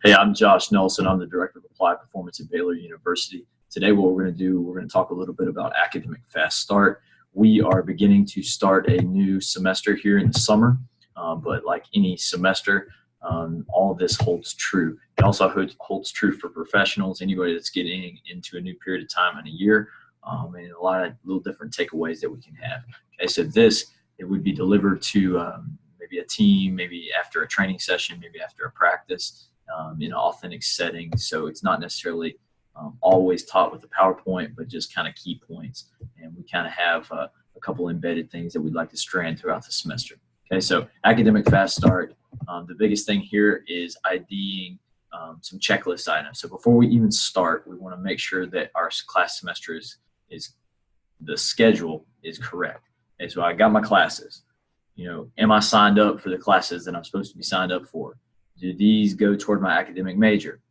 Hey, I'm Josh Nelson. I'm the Director of Applied Performance at Baylor University. Today, what we're going to do, we're going to talk a little bit about academic fast start. We are beginning to start a new semester here in the summer, but like any semester, all of this holds true. It also holds true for professionals, anybody that's getting into a new period of time in a year, and a lot of little different takeaways that we can have. Okay, so it would be delivered to maybe a team, maybe after a training session, maybe after a practice. In an authentic setting, so it's not necessarily always taught with the PowerPoint, but just kind of key points. And we kind of have a couple embedded things that we'd like to strand throughout the semester. Okay, so academic fast start. The biggest thing here is IDing some checklist items. So before we even start, we want to make sure that our class semester is the schedule is correct. Okay, so I got my classes. Am I signed up for the classes that I'm supposed to be signed up for? Do these go toward my academic major?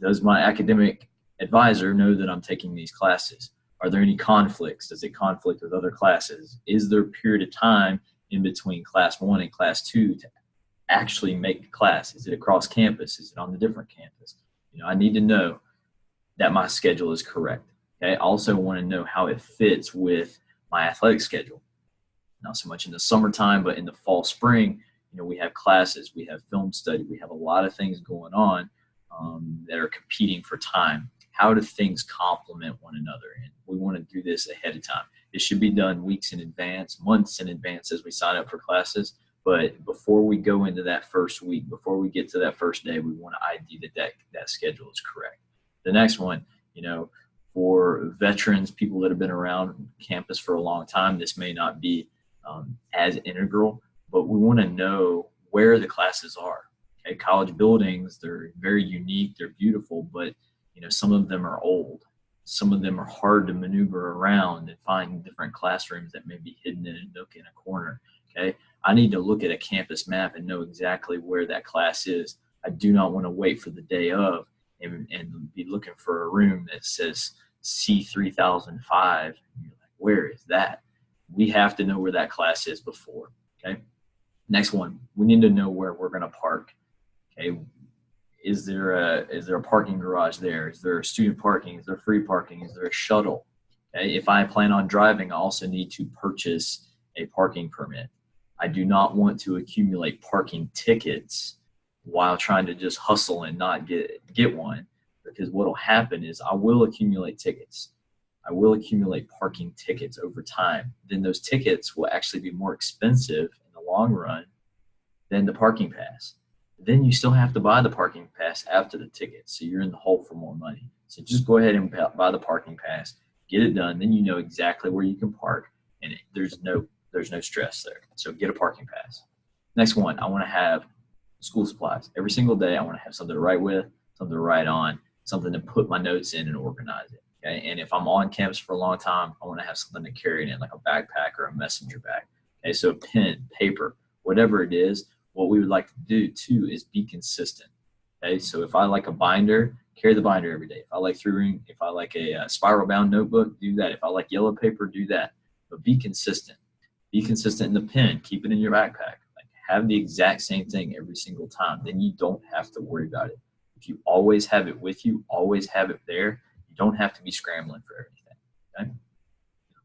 Does my academic advisor know that I'm taking these classes? Are there any conflicts? Does it conflict with other classes? Is there a period of time in between class 1 and class 2 to actually make the class? Is it across campus? Is it on the different campus? I need to know that my schedule is correct. Okay? I also want to know how it fits with my athletic schedule. Not so much in the summertime, but in the fall, spring, we have classes, we have film study, we have a lot of things going on that are competing for time. How do things complement one another? And we want to do this ahead of time. It should be done weeks in advance, months in advance as we sign up for classes. But before we go into that first week, before we get to that first day, we want to ID that schedule is correct. The next one, for veterans, people that have been around campus for a long time, this may not be as integral, but we want to know where the classes are. Okay, college buildings, they're very unique, they're beautiful, but some of them are old. Some of them are hard to maneuver around and find different classrooms that may be hidden in a nook in a corner. Okay, I need to look at a campus map and know exactly where that class is. I do not want to wait for the day of and be looking for a room that says C3005. And you're like, where is that? We have to know where that class is before. Okay. Next one, we need to know where we're going to park. Okay, is there a parking garage there? Is there student parking? Is there free parking? Is there a shuttle? Okay, if I plan on driving, I also need to purchase a parking permit. I do not want to accumulate parking tickets while trying to just hustle and not get one, because what will happen is I will accumulate tickets. I will accumulate parking tickets over time. Then those tickets will actually be more expensive long run than the parking pass. Then you still have to buy the parking pass after the ticket, so you're in the hole for more money. So just go ahead and buy the parking pass, get it done, then you know exactly where you can park, and there's no stress there. So get a parking pass. Next one, I want to have school supplies. Every single day I want to have something to write with, something to write on, something to put my notes in and organize it. Okay? And if I'm on campus for a long time, I want to have something to carry it in, like a backpack or a messenger bag. Okay, so pen, paper, whatever it is, what we would like to do too is be consistent. Okay, so if I like a binder, carry the binder every day. If I like if I like a spiral bound notebook, do that. If I like yellow paper, do that. But be consistent. Be consistent in the pen. Keep it in your backpack. Like, have the exact same thing every single time. Then you don't have to worry about it. If you always have it with you, always have it there, you don't have to be scrambling for everything. Okay?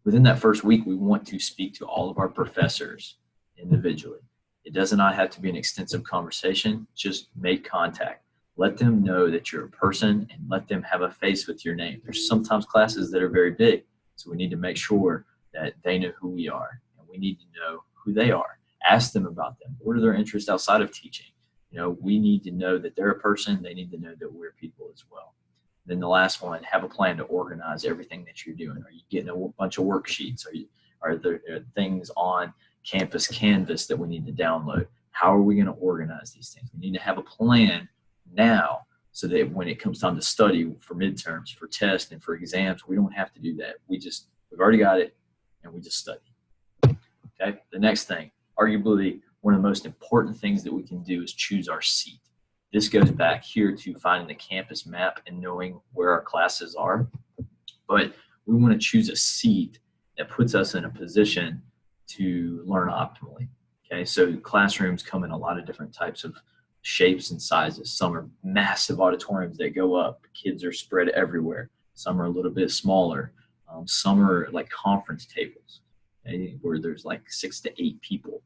Within that first week, we want to speak to all of our professors individually. It does not have to be an extensive conversation. Just make contact. Let them know that you're a person and let them have a face with your name. There's sometimes classes that are very big, so we need to make sure that they know who we are, and we need to know who they are. Ask them about them. What are their interests outside of teaching? We need to know that they're a person. They need to know that we're people as well. Then the last one, have a plan to organize everything that you're doing. Are you getting a bunch of worksheets? Are there things on campus Canvas that we need to download? How are we going to organize these things? We need to have a plan now so that when it comes time to study for midterms, for tests, and for exams, we don't have to do that. We've already got it, and we just study. Okay. The next thing, arguably one of the most important things that we can do is choose our seat. This goes back here to finding the campus map and knowing where our classes are. But we want to choose a seat that puts us in a position to learn optimally. Okay, so classrooms come in a lot of different types of shapes and sizes. Some are massive auditoriums that go up. Kids are spread everywhere. Some are a little bit smaller. Some are like conference tables, okay, where there's like 6 to 8 people.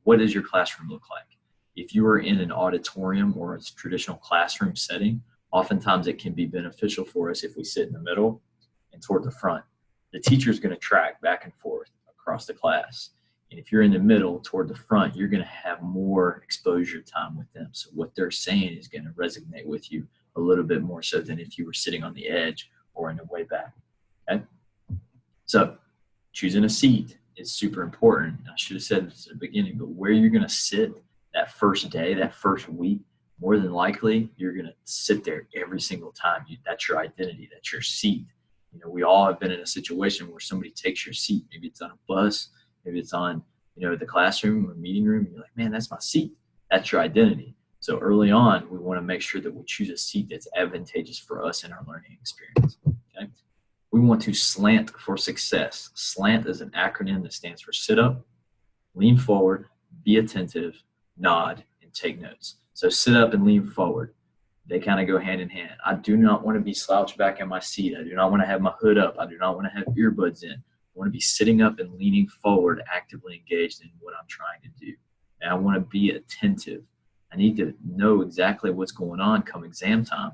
What does your classroom look like? If you are in an auditorium or a traditional classroom setting, oftentimes it can be beneficial for us if we sit in the middle and toward the front. The teacher's going to track back and forth across the class. And if you're in the middle toward the front, you're going to have more exposure time with them. So what they're saying is going to resonate with you a little bit more so than if you were sitting on the edge or in the way back. Okay? So choosing a seat is super important. I should have said this at the beginning, but where you're going to sit that first day, that first week, more than likely, you're going to sit there every single time. That's your identity. That's your seat. You know, we all have been in a situation where somebody takes your seat. Maybe it's on a bus. Maybe it's on, the classroom or meeting room. You're like, man, that's my seat. That's your identity. So early on, we want to make sure that we choose a seat that's advantageous for us in our learning experience. Okay? We want to slant for success. SLANT is an acronym that stands for sit up, lean forward, be attentive, nod, and take notes. So sit up and lean forward. They kind of go hand in hand. I do not want to be slouched back in my seat. I do not want to have my hood up. I do not want to have earbuds in. I want to be sitting up and leaning forward, actively engaged in what I'm trying to do. And I want to be attentive. I need to know exactly what's going on come exam time.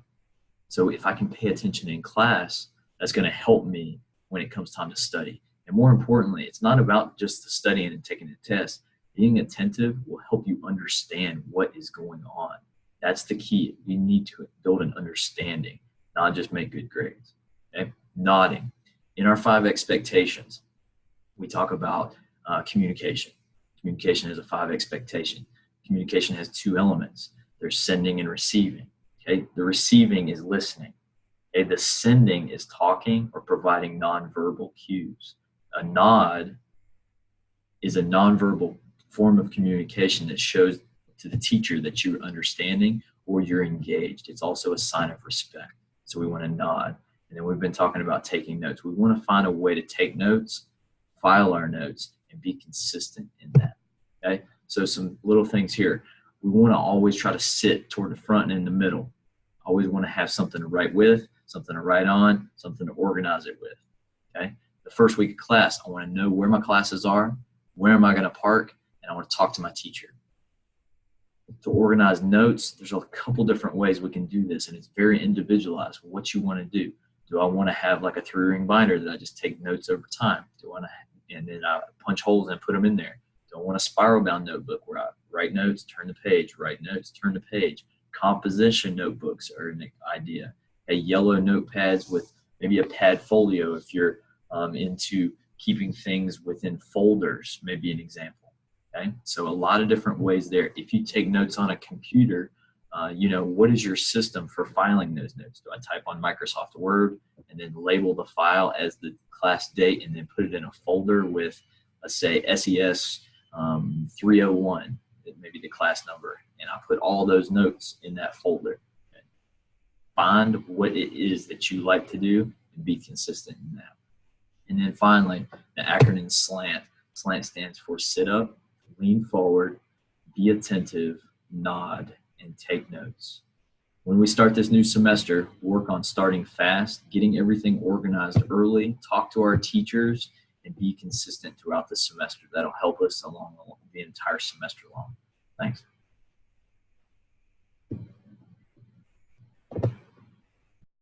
So if I can pay attention in class, that's going to help me when it comes time to study. And more importantly, it's not about just the studying and taking a test. Being attentive will help you understand what is going on. That's the key. You need to build an understanding, not just make good grades. Okay? Nodding. In our 5 expectations, we talk about communication. Communication is a 5 expectation. Communication has 2 elements. There's sending and receiving. Okay? The receiving is listening. Okay? The sending is talking or providing nonverbal cues. A nod is a nonverbal form of communication that shows to the teacher that you're understanding or you're engaged. It's also a sign of respect. So we want to nod. And then we've been talking about taking notes. We want to find a way to take notes, file our notes, and be consistent in that. Okay? So some little things here. We want to always try to sit toward the front and in the middle. Always want to have something to write with, something to write on, something to organize it with. Okay? The first week of class, I want to know where my classes are, where am I going to park, and I want to talk to my teacher. To organize notes, there's a couple different ways we can do this, and it's very individualized. What you want to do. Do I want to have like a 3-ring binder that I just take notes over time? Do I want to, and then I punch holes and put them in there? Do I want a spiral bound notebook where I write notes, turn the page, write notes, turn the page? Composition notebooks are an idea. A yellow notepads with maybe a pad folio if you're into keeping things within folders, maybe an example. Okay, so a lot of different ways there. If you take notes on a computer, what is your system for filing those notes? Do I type on Microsoft Word and then label the file as the class date and then put it in a folder with, let's say, SES 301, maybe the class number, and I put all those notes in that folder. Okay. Find what it is that you like to do and be consistent in that. And then finally, the acronym SLANT. SLANT stands for sit up, lean forward, be attentive, nod, and take notes. When we start this new semester, work on starting fast, getting everything organized early, talk to our teachers, and be consistent throughout the semester. That'll help us along the entire semester long. Thanks.